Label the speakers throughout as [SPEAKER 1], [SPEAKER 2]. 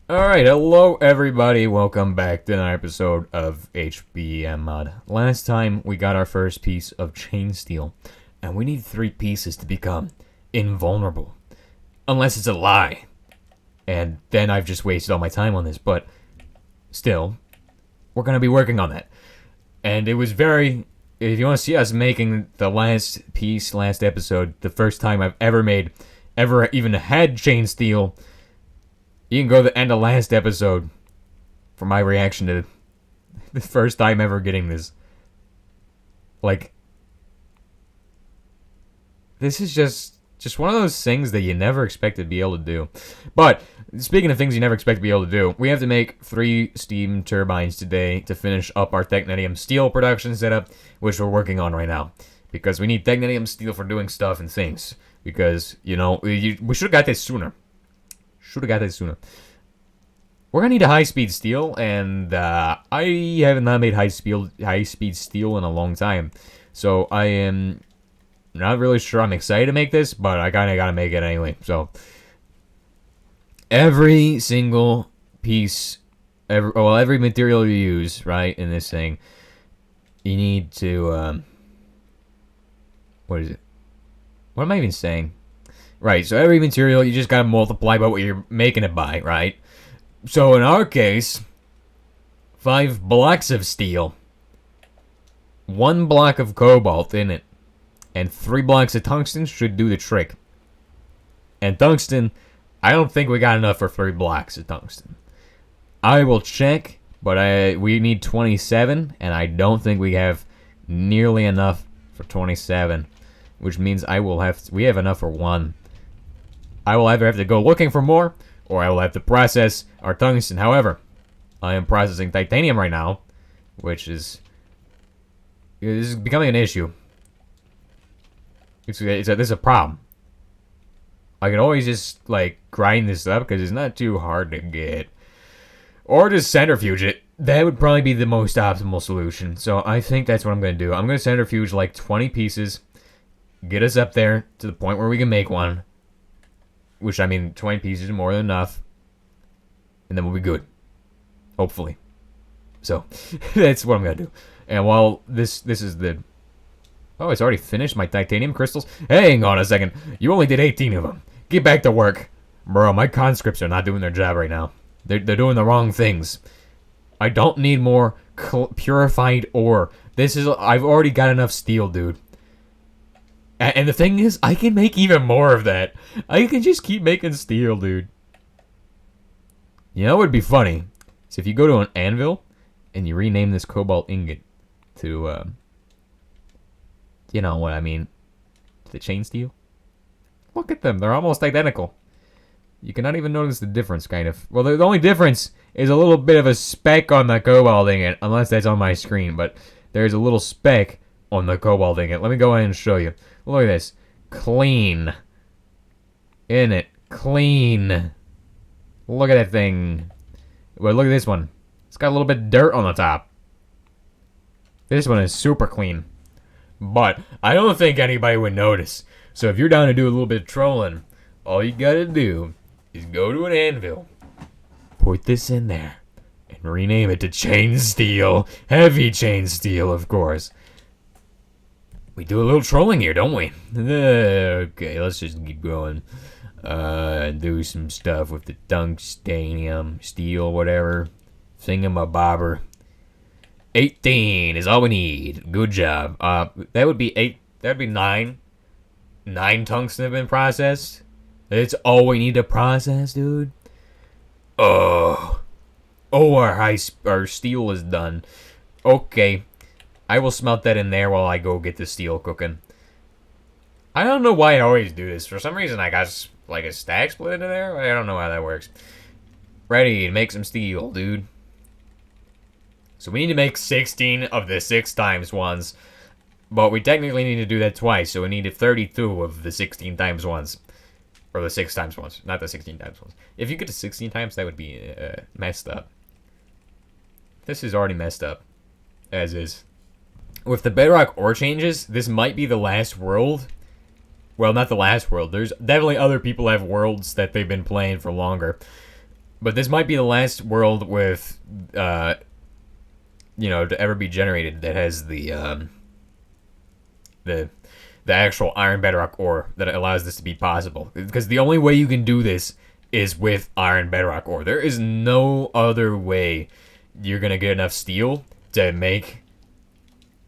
[SPEAKER 1] Alright, hello everybody, welcome back to another episode of HBM Mod. Last time we got our first piece of chainsteel, and we need 3 pieces to become invulnerable. Unless it's a lie. And then I've just wasted all my time on this, but still, we're gonna be working on that. And it was very... If you want to see us making the last piece, last episode, the first time I've ever even had chainsteel, you can go to the end of last episode for my reaction to the first time ever getting this. Like, this is just one of those things that you never expect to be able to do. But, speaking of things you never expect to be able to do, we have to make 3 steam turbines today to finish up our technetium steel production setup, which we're working on right now. Because we need technetium steel for doing stuff and things. Because, you know, we should have got this sooner. We're gonna need a high-speed steel, and I have not made high-speed steel in a long time. So I am not really sure I'm excited to make this, but I kinda gotta make it anyway. So every single piece, every material you use, right, in this thing, you need to, what is it? What am I even saying? Right, so every material, you just gotta multiply by what you're making it by, right? So in our case, 5 blocks of steel, 1 block of cobalt in it, and 3 blocks of tungsten should do the trick. And tungsten, I don't think we got enough for 3 blocks of tungsten. I will check, but we need 27, and I don't think we have nearly enough for 27, which means we have enough for 1. I will either have to go looking for more, or I will have to process our tungsten. However, I am processing titanium right now, which is becoming an issue. This is a problem. I can always just, like, grind this up, because it's not too hard to get. Or just centrifuge it. That would probably be the most optimal solution. So I think that's what I'm going to do. I'm going to centrifuge, like, 20 pieces. Get us up there to the point where we can make one. Which, I mean, 20 pieces is more than enough. And then we'll be good. Hopefully. So, that's what I'm going to do. And while this is the... Oh, it's already finished, my titanium crystals? Hey, hang on a second. You only did 18 of them. Get back to work. Bro, my conscripts are not doing their job right now. They're doing the wrong things. I don't need more purified ore. I've already got enough steel, dude. And the thing is, I can make even more of that. I can just keep making steel, dude. You know what would be funny? So if you go to an anvil, and you rename this cobalt ingot to, you know what I mean, to the chain steel. Look at them, they're almost identical. You cannot even notice the difference, kind of. Well, the only difference is a little bit of a speck on the cobalt ingot, unless that's on my screen, but there's a little speck on the cobalt ingot. Let me go ahead and show you. Look at this. Clean. In it. Clean. Look at that thing. Well, look at this one. It's got a little bit of dirt on the top. This one is super clean. But I don't think anybody would notice. So if you're down to do a little bit of trolling, all you gotta do is go to an anvil. Put this in there. And rename it to chain steel. Heavy chain steel, of course. We do a little trolling here, don't we? Okay, let's just keep going. Do some stuff with the tungstanium, steel, whatever. Thingamabobber. 18 is all we need. Good job. That would be 8. That would be 9. 9 tungsten have been processed. That's all we need to process, dude. Oh, our steel is done. Okay. I will smelt that in there while I go get the steel cooking. I don't know why I always do this. For some reason, I got like a stack split into there. I don't know how that works. Ready to make some steel, dude. So we need to make 16 of the 6 times ones. But we technically need to do that twice. So we need 32 of the 16 times ones. Or the 6 times ones. Not the 16 times ones. If you get to 16 times, that would be messed up. This is already messed up. As is. With the bedrock ore changes, this might be the last world. Well, not the last world. There's definitely other people have worlds that they've been playing for longer. But this might be the last world with, to ever be generated that has the actual iron bedrock ore that allows this to be possible. Because the only way you can do this is with iron bedrock ore. There is no other way you're gonna get enough steel to make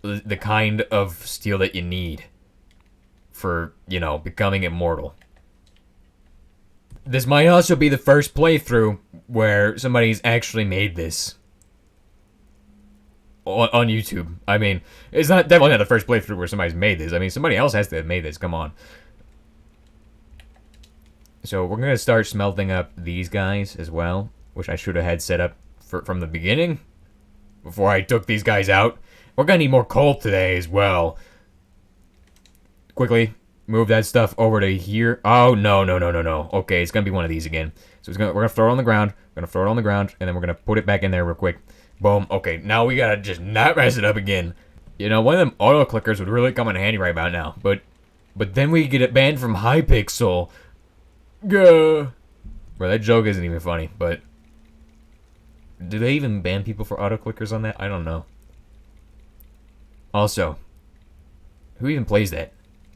[SPEAKER 1] the kind of steel that you need for, becoming immortal. This might also be the first playthrough where somebody's actually made this on YouTube. I mean, it's definitely not the first playthrough where somebody's made this. I mean, somebody else has to have made this. Come on. So we're gonna start smelting up these guys as well, which I should have had set up from the beginning before I took these guys out. We're gonna need more coal today as well. Quickly move that stuff over to here. Oh no. Okay, it's gonna be one of these again. So we're gonna throw it on the ground. We're gonna throw it on the ground, and then we're gonna put it back in there real quick. Boom. Okay, now we gotta just not mess it up again. One of them auto clickers would really come in handy right about now. But then we get it banned from Hypixel. Gah. Bro, that joke isn't even funny. But do they even ban people for auto clickers on that? I don't know. Also, who even plays that?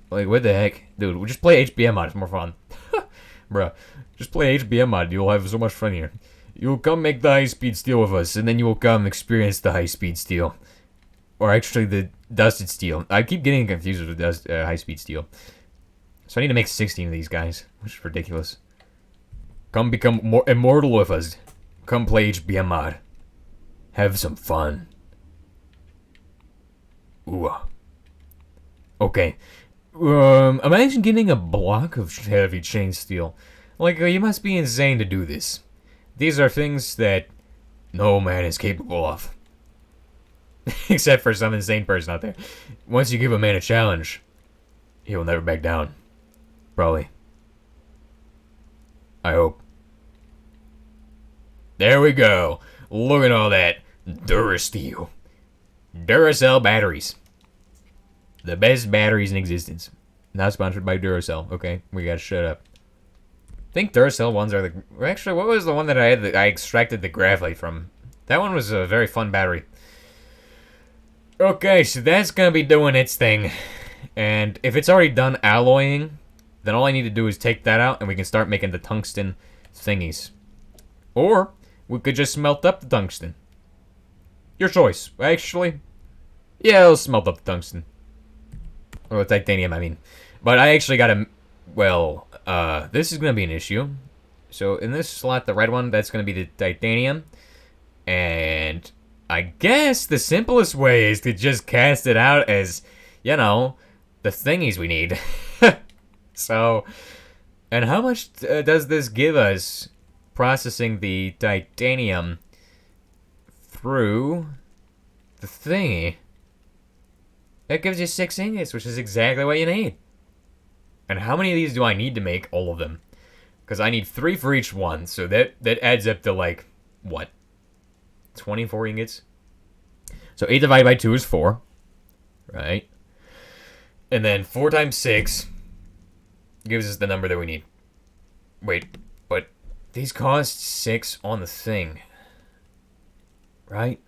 [SPEAKER 1] Like, what the heck? Dude, we'll just play HBM mod. It's more fun. Bruh, just play HBM mod. You'll have so much fun here. You'll come make the high-speed steel with us, and then you will come experience the high-speed steel. Or actually, the dusted steel. I keep getting confused with the high-speed steel. So I need to make 16 of these guys, which is ridiculous. Come become more immortal with us. Come play HBM mod. Have some fun. Ooh. Okay. Imagine getting a block of heavy chain steel. Like, you must be insane to do this. These are things that no man is capable of. Except for some insane person out there. Once you give a man a challenge, he will never back down. Probably. I hope. There we go. Look at all that Durasteel. Duracell batteries. The best batteries in existence. Not sponsored by Duracell. Okay, we gotta shut up. I think Duracell ones are the... Actually, what was the one that I had that I extracted the graphite from? That one was a very fun battery. Okay, so that's gonna be doing its thing. And if it's already done alloying, then all I need to do is take that out and we can start making the tungsten thingies. Or we could just smelt up the tungsten. Your choice. Actually, yeah, I'll smelt up the tungsten. Or titanium, I mean. But I actually gotta... Well, this is gonna be an issue. So in this slot, the red one, that's gonna be the titanium. And I guess the simplest way is to just cast it out as, the thingies we need. So, and how much does this give us processing the titanium through the thingy? It gives you 6 ingots, which is exactly what you need. And how many of these do I need to make all of them? Because I need 3 for each one, so that adds up to like, what? 24 ingots? So 8 divided by 2 is 4, right? And then 4 times 6 gives us the number that we need. Wait, but these cost 6 on the thing, right?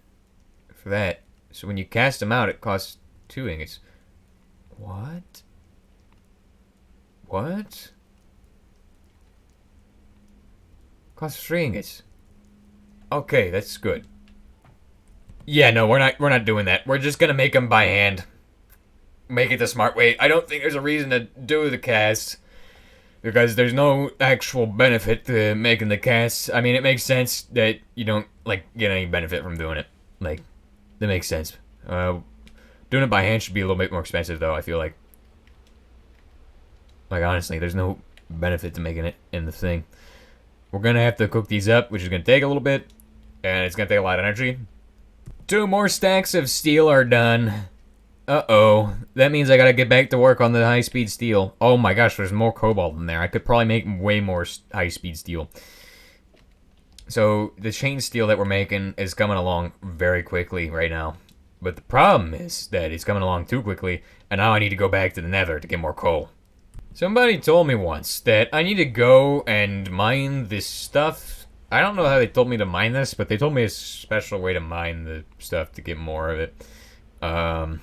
[SPEAKER 1] For that. So when you cast them out, it costs 2 ingots. What? What? Costs 3 ingots. Okay, that's good. Yeah, no, we're not doing that. We're just gonna make them by hand. Make it the smart way. I don't think there's a reason to do the cast, because there's no actual benefit to making the casts. I mean, it makes sense that you don't get any benefit from doing it. That makes sense. Doing it by hand should be a little bit more expensive, though, I feel like. Honestly, there's no benefit to making it in the thing. We're gonna have to cook these up, which is gonna take a little bit, and it's gonna take a lot of energy. 2 more stacks of steel are done. Uh-oh. That means I gotta get back to work on the high-speed steel. Oh my gosh, there's more cobalt in there. I could probably make way more high-speed steel. So, the chain steel that we're making is coming along very quickly right now. But the problem is that it's coming along too quickly, and now I need to go back to the nether to get more coal. Somebody told me once that I need to go and mine this stuff I don't know how they told me to mine this, but they told me a special way to mine the stuff to get more of it. I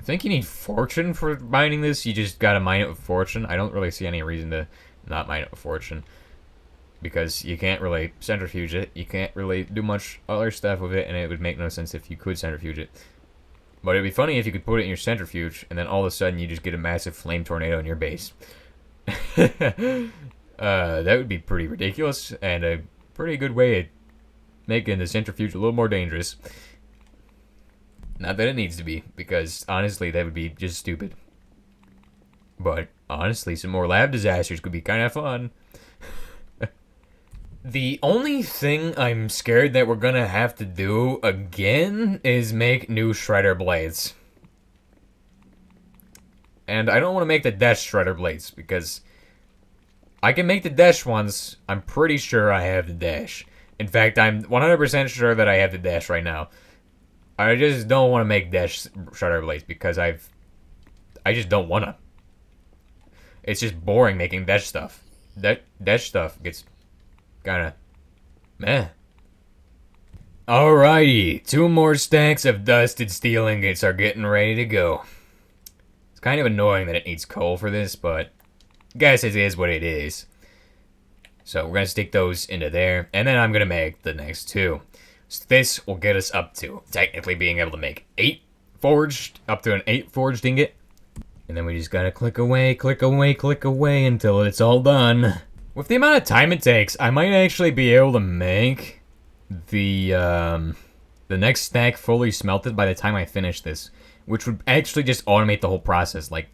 [SPEAKER 1] think you need fortune for mining this. You just gotta mine it with fortune. I don't really see any reason to not mine it with fortune, because you can't really centrifuge it. You can't really do much other stuff with it, and it would make no sense if you could centrifuge it. But it'd be funny if you could put it in your centrifuge, and then all of a sudden you just get a massive flame tornado in your base. That would be pretty ridiculous, and a pretty good way of making the centrifuge a little more dangerous. Not that it needs to be, because honestly that would be just stupid. But honestly, some more lab disasters could be kind of fun. The only thing I'm scared that we're gonna have to do again is make new shredder blades. And I don't want to make the dash shredder blades, because I can make the dash ones. I'm pretty sure I have the dash. In fact, I'm 100% sure that I have the dash right now. I just don't want to make dash shredder blades, because I just don't want to. It's just boring making dash stuff. Dash stuff gets kind of meh. Alrighty, 2 more stacks of dusted steel ingots are getting ready to go. It's kind of annoying that it needs coal for this, but I guess it is what it is. So we're gonna stick those into there, and then I'm gonna make the next 2. So this will get us up to technically being able to make 8 forged, up to an 8 forged ingot. And then we just gotta click away, click away, click away until it's all done. With the amount of time it takes, I might actually be able to make the next stack fully smelted by the time I finish this, which would actually just automate the whole process. Like,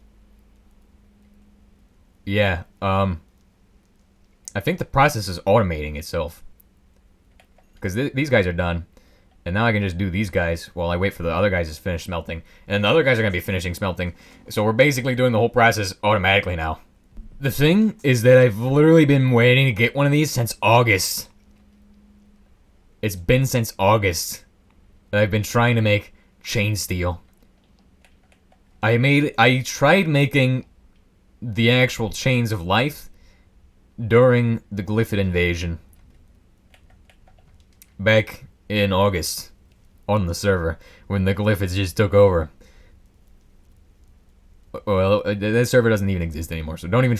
[SPEAKER 1] yeah, I think the process is automating itself, because these guys are done, and now I can just do these guys while I wait for the other guys to finish smelting, and the other guys are gonna be finishing smelting. So we're basically doing the whole process automatically now. The thing is that I've literally been waiting to get one of these since August. It's been since August that I've been trying to make chain steel. I tried making the actual chains of life during the Glyphid invasion back in August on the server when the Glyphids just took over. Well, that server doesn't even exist anymore, so don't even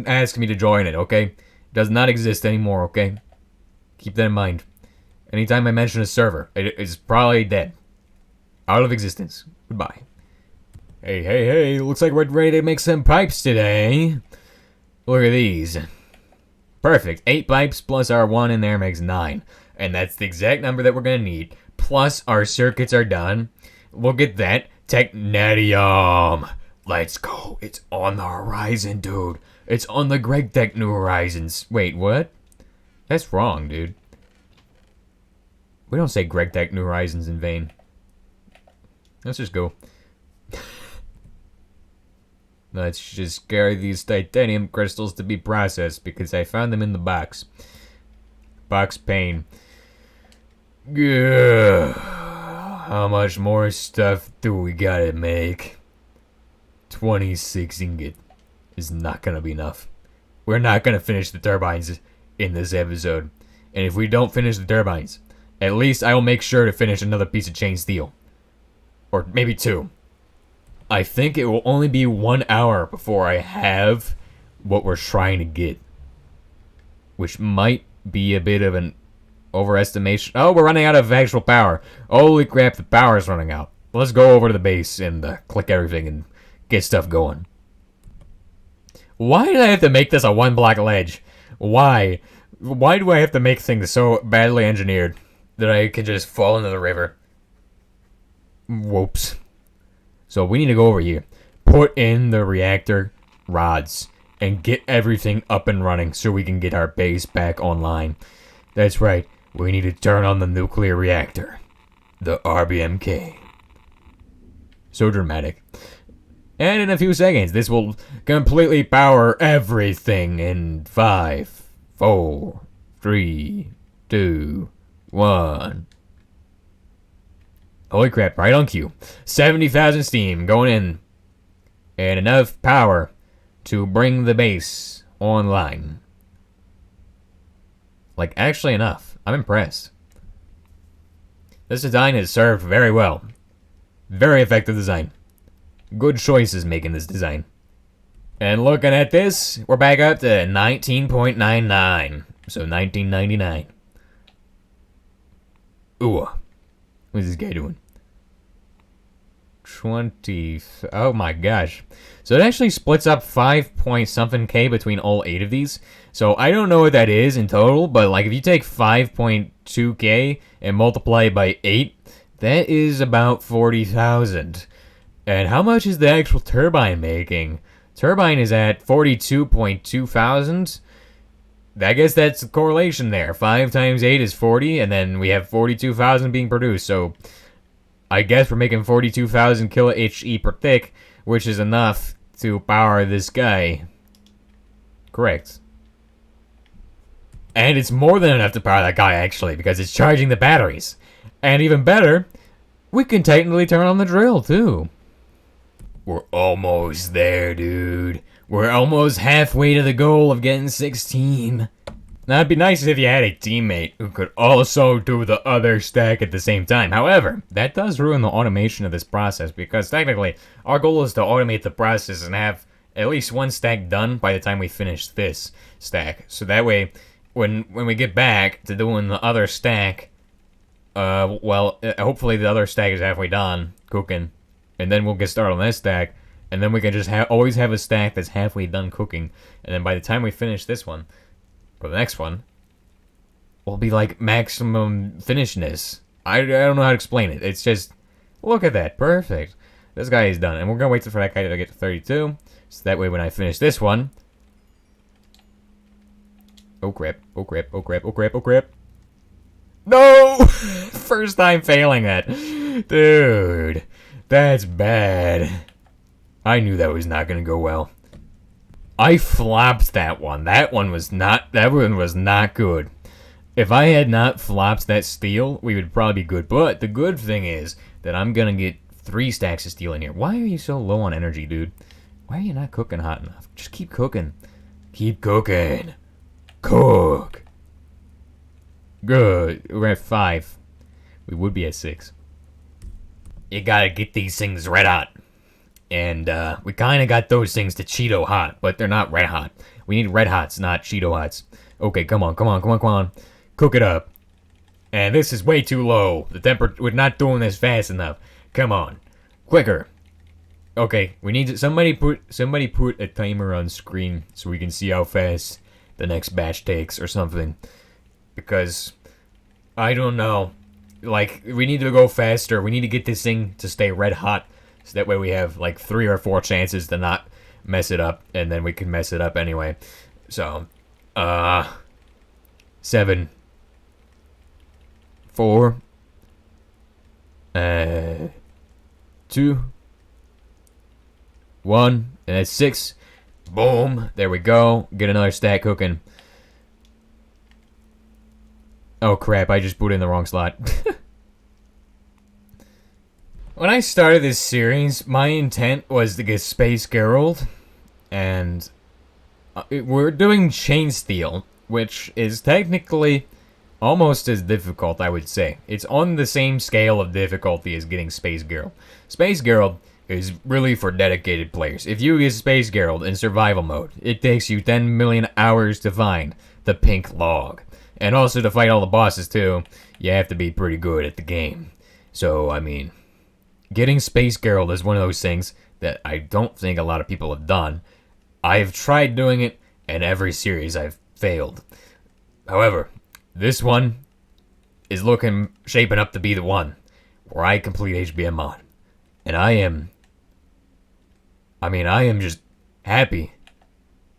[SPEAKER 1] ask me to join it, okay? It does not exist anymore, okay? Keep that in mind. Anytime I mention a server, it's probably dead. Out of existence. Goodbye. Hey, looks like we're ready to make some pipes today. Look at these. Perfect. 8 pipes plus our 1 in there makes 9. And that's the exact number that we're gonna need. Plus our circuits are done. Look at that. Technetium. Let's go. It's on the horizon, dude. It's on the Greg Tech New Horizons. Wait, what? That's wrong, dude. We don't say Greg Tech New Horizons in vain. Let's just go. Let's just carry these titanium crystals to be processed, because I found them in the box. Box pain. Gah. How much more stuff do we gotta make? 26 ingot is not gonna be enough. We're not gonna finish the turbines in this episode. And if we don't finish the turbines, at least I will make sure to finish another piece of chain steel. Or maybe 2. I think it will only be 1 hour before I have what we're trying to get. Which might be a bit of an overestimation. Oh, we're running out of actual power. Holy crap, the power is running out. Let's go over to the base and click everything and get stuff going. Why did I have to make this a 1 block ledge? Why? Why do I have to make things so badly engineered that I could just fall into the river? Whoops. So we need to go over here, put in the reactor rods, and get everything up and running so we can get our base back online. That's right, we need to turn on the nuclear reactor. The RBMK. So dramatic. And in a few seconds, this will completely power everything in 5, 4, 3, 2, 1. Holy crap, right on cue. 70,000 steam going in. And enough power to bring the base online. Like, actually enough. I'm impressed. This design is served very well. Very effective design. Good choices making this design. And looking at this, we're back up to 19.99. So 1999. Ooh. What's this guy doing? 20. Oh my gosh. So it actually splits up 5 point something K between all 8 of these. So I don't know what that is in total, but like if you take 5.2K and multiply it by 8, that is about 40,000. And how much is the actual turbine making? Turbine is at 42.2 thousand. I guess that's the correlation there. 5 times 8 is 40, and then we have 42,000 being produced. So I guess we're making 42,000 kilo HE per tick, which is enough to power this guy. Correct. And it's more than enough to power that guy, actually, because it's charging the batteries. And even better, we can technically turn on the drill, too. We're almost there, dude. We're almost halfway to the goal of getting 16. Now, it'd be nice if you had a teammate who could also do the other stack at the same time. However, that does ruin the automation of this process, because technically, our goal is to automate the process and have at least one stack done by the time we finish this stack. So that way, when we get back to doing the other stack, hopefully the other stack is halfway done cooking, and then we'll get started on this stack, and then we can just always have a stack that's halfway done cooking, and then by the time we finish this one, or the next one, we'll be like maximum finishedness. I don't know how to explain it. It's just, look at that, perfect. This guy is done, and we're gonna wait for that guy to get to 32, so that way when I finish this one, oh crap, oh crap, oh crap, oh crap, oh crap. No! First time failing that. Dude, that's bad. I knew that was not gonna go well. I flopped that one. That one was not good. If I had not flopped that steel, we would probably be good. But the good thing is that I'm gonna get 3 stacks of steel in here. Why are you so low on energy, dude? Why are you not cooking hot enough? Just keep cooking. Keep cooking. Cook. Good. We're at 5. We would be at 6. You gotta get these things red hot. And we kind of got those things to Cheeto hot, but they're not red hot. We need red hots, not Cheeto hots. Okay, come on, come on, come on, come on. Cook it up. And this is way too low. The temperature, we're not doing this fast enough. Come on, quicker. Okay, we need to, somebody put a timer on screen so we can see how fast the next batch takes or something. Because I don't know. Like, we need to go faster. We need to get this thing to stay red hot. So that way we have like 3 or 4 chances to not mess it up, and then we can mess it up anyway. So, 7, 4, 2, 1, and that's 6. Boom! There we go. Get another stack cooking. Oh crap! I just put in the wrong slot. When I started this series, my intent was to get Space Gerald, and we're doing chainsteel, which is technically almost as difficult, I would say. It's on the same scale of difficulty as getting Space Gerald. Space Gerald is really for dedicated players. If you get Space Gerald in survival mode, it takes you 10 million hours to find the pink log. And also to fight all the bosses too, you have to be pretty good at the game. So, I mean, getting Space Gerald is one of those things that I don't think a lot of people have done. I've tried doing it, and every series I've failed. However, this one is shaping up to be the one where I complete HBM on. And I am just happy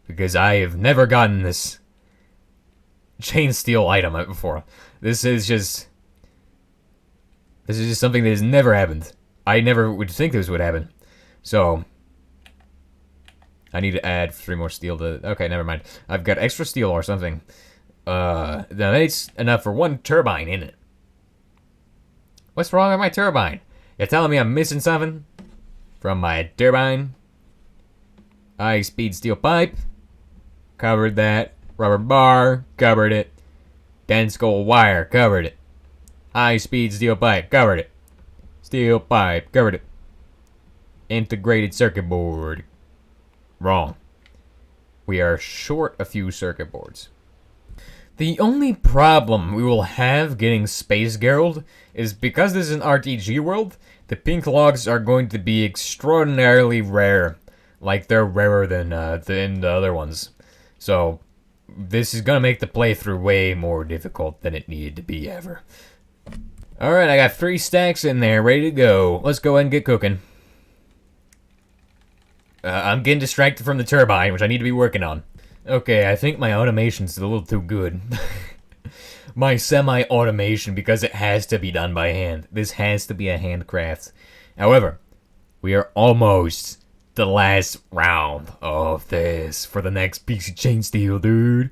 [SPEAKER 1] because I have never gotten this chain steel item before. This is just something that has never happened. I never would think this would happen. So, I need to add 3 more steel to... Okay, never mind. I've got extra steel or something. Now that's enough for 1 turbine in it. What's wrong with my turbine? You're telling me I'm missing something? From my turbine? High-speed steel pipe. Covered that. Rubber bar. Covered it. Dense gold wire, covered it. High-speed steel pipe, covered it. Steel pipe, covered it. Integrated circuit board. Wrong. We are short a few circuit boards. The only problem we will have getting Space Gerald is because this is an RTG world, the pink logs are going to be extraordinarily rare. Like, they're rarer than the other ones. So, this is going to make the playthrough way more difficult than it needed to be ever. Alright, I got 3 stacks in there, ready to go. Let's go ahead and get cooking. I'm getting distracted from the turbine, which I need to be working on. Okay, I think my automation's a little too good. My semi-automation, because it has to be done by hand. This has to be a handcraft. However, we are almost the last round of this for the next piece of chainsteel, dude.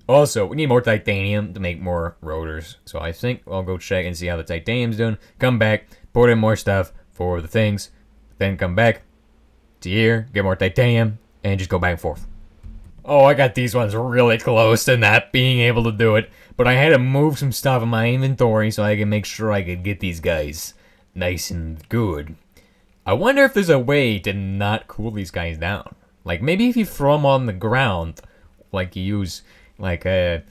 [SPEAKER 1] Also, we need more titanium to make more rotors. So I think I'll go check and see how the titanium's doing. Come back, put in more stuff for the things. Then come back to here, get more titanium, and just go back and forth. Oh, I got these ones really close to not being able to do it. But I had to move some stuff in my inventory so I could make sure I could get these guys nice and good. I wonder if there's a way to not cool these guys down. Like, maybe if you throw them on the ground, like you use, like, I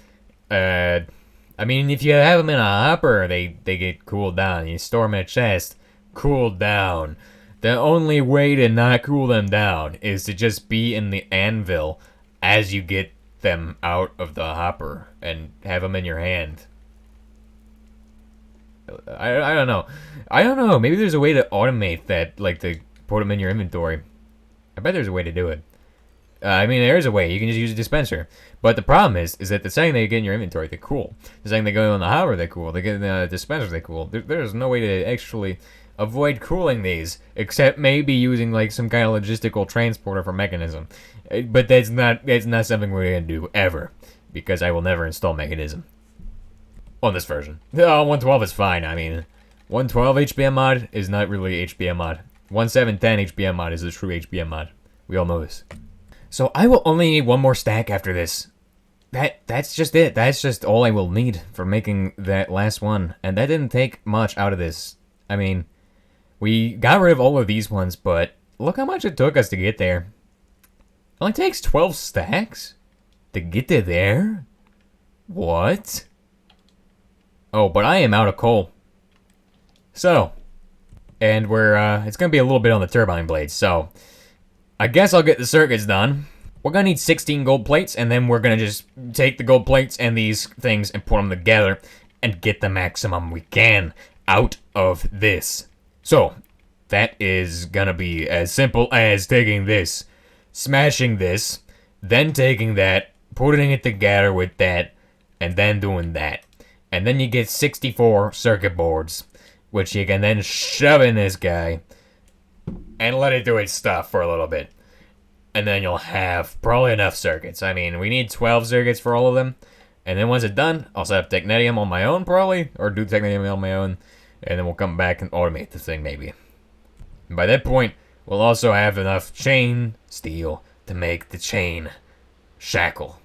[SPEAKER 1] mean, if you have them in a hopper, they get cooled down. You store them in a chest, cooled down. The only way to not cool them down is to just be in the anvil as you get them out of the hopper and have them in your hand. I don't know. I don't know. Maybe there's a way to automate that, like to put them in your inventory. I bet there's a way to do it. I mean, there is a way. You can just use a dispenser. But the problem is that the second they get in your inventory, they cool. The second they go in the hopper, they cool. They get in the dispenser, they cool. There's no way to actually avoid cooling these, except maybe using like some kind of logistical transporter for mechanism. But that's not something we're gonna do ever, because I will never install mechanism on this version. No, 112 is fine. I mean, 112 HBM mod is not really HBM mod. 1710 HBM mod is the true HBM mod. We all know this. So I will only need one more stack after this. That's just it. That's just all I will need for making that last one. And that didn't take much out of this. I mean, we got rid of all of these ones, but look how much it took us to get there. It only takes 12 stacks to get to there? What? Oh, but I am out of coal. So, and we're, it's gonna be a little bit on the turbine blades, so I guess I'll get the circuits done. We're gonna need 16 gold plates, and then we're gonna just take the gold plates and these things and put them together and get the maximum we can out of this. So, that is gonna be as simple as taking this, smashing this, then taking that, putting it together with that, and then doing that. And then you get 64 circuit boards, which you can then shove in this guy and let it do its stuff for a little bit. And then you'll have probably enough circuits. I mean, we need 12 circuits for all of them. And then once it's done, I'll set up Technetium on my own probably, or do Technetium on my own. And then we'll come back and automate the thing maybe. And by that point, we'll also have enough chain steel to make the chain shackle.